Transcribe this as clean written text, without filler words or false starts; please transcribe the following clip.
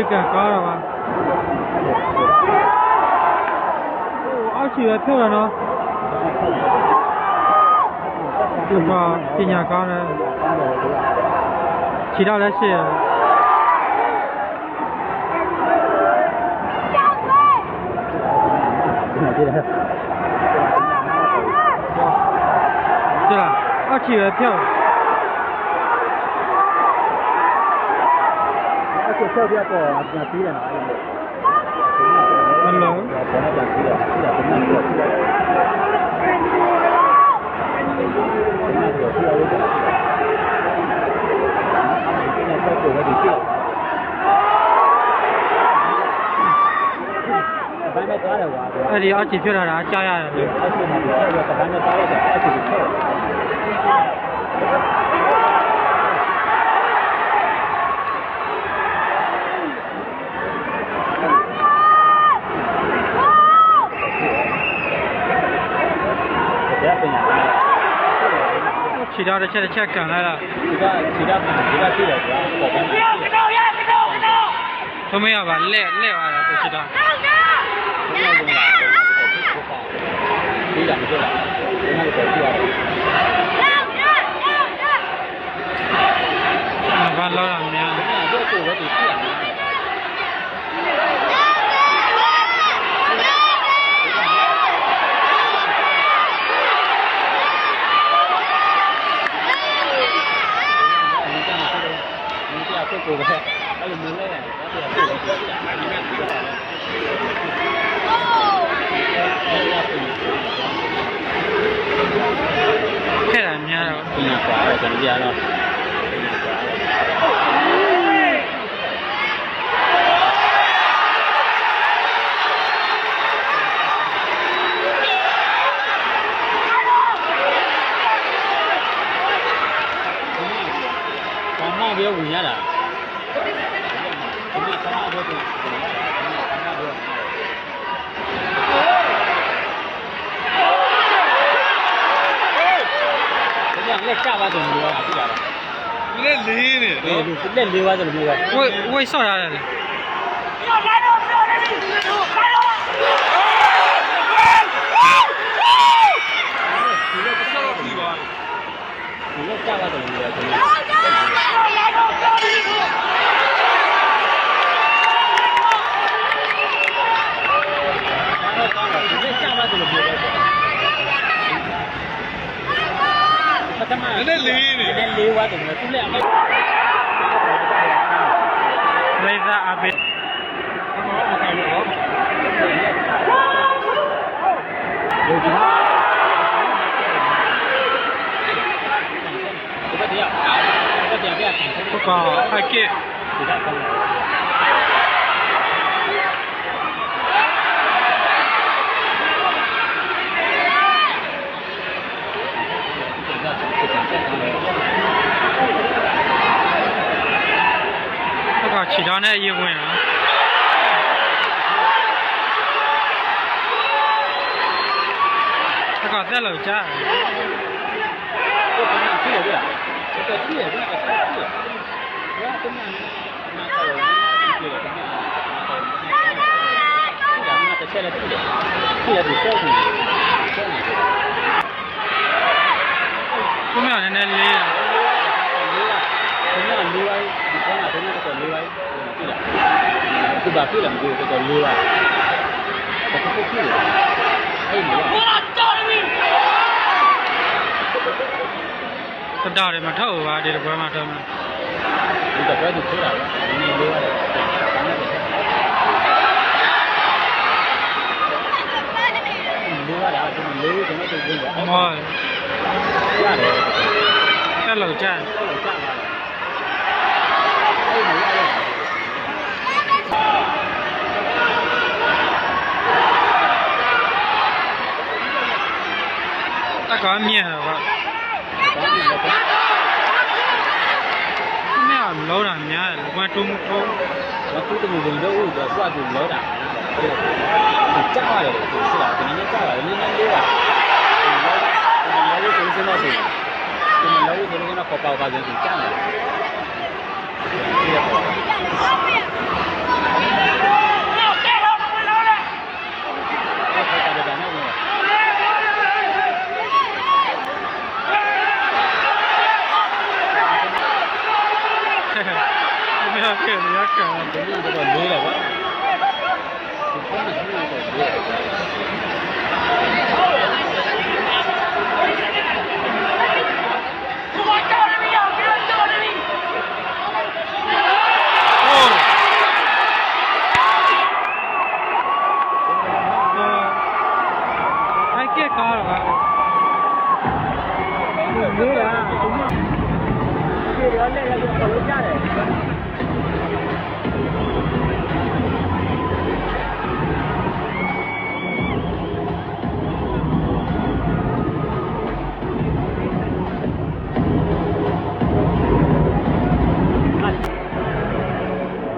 chicken cá rồi mà áo chỉ là theo là nó được vào thì nhà cá này chỉ đạo là gì对了áo chỉ là theo跳跳过，那低了哪里？Hello。အဲ့ဒီအချီဖြစ်လာတာကြားရတယ်လေခြေထောက်တစ်ချက်ကန်လိုက်တာခြေထောက်ကြည့်တယ်ကွာပေါ်ပိုင်းဘမရပါလက်သွားတာသူခြေထောက်ဒီလာမပြောတာဒီမှာပေါ်ပြရတယ်ဘာလောက်တာများတော့ကိုယ်ပဲသူပြရတယ်ကိုယ်ပဲအဲ့လိုမျိုးလဲရတယ်ဒါပြည့်တယ်ခဲ့တာများတော့ဒီကွာတော့ကျွန်တော်ကြားတော့ဘာမှပြောဝင်ရတာလက်ချပါတယ်လို့ပြောတာသိလားလက်လေးနေနော်လက်လေးပါဆိုလို့ပြောတာဝိတ်ဆော့ရတယ်လေလက်ချပါတယ်လို့ပြောတာလက်လေးနေလက်လေးပါဆိုတော့သူလက်အမေလေးစားအပိဟုတ်ကအကစ်ခြေထောက်နဲ့အရင်ဝင်တာအကသက်လို့ကြားတယ်ဟုတ်တယ်ပြည့်တယ်ပြည့်တယ်ပြည့်တယ်ပြည့်တယ်ဘာတမန်နာခေါ်လို့ပြည့်တယ်တမန်ဒါကတစ်ချက်လည်းပြည့်တယ်ပြည့်တယ်စောင့်နေခုမှနည်းနည်းလေးလေးပါလေးပါဒီကတော့လေးပါပြည့်လားသူဘာပြည့်လားမသိဘူးတော့လေးပါဘာဖြစ်ပြည့်လဲအဲ့မလားတတော်တယ်မထောက်ဘူးပါဒီဘွဲမှာတော့ဒီတော့ဘယ်သူထိုးတာလဲဒီလေးပါတယ်လေးပါလားဒီလေးကျွန်တော်တို့ပြင်ပါမောရတယ်တက်လို့ကြားအကမြင်တော့လောတာများတယ်ဘာတုံးထုံးဘာတူတူဝင်လို့တော့စွာတူလောတာကြားရတယ်သူရှိတာဒီနေ့ကြားရတယ်နည်းနည်းလေးပါလောလို့ဆိုစနေတယ်ဒီလောလို့ဆိုရင်တော့ပေါက်ပါကြတယ်ကြားတယ်没有看，没有看。这个没了吧？这方面是没有。还给高了吧？没了，这个那个就好多家的。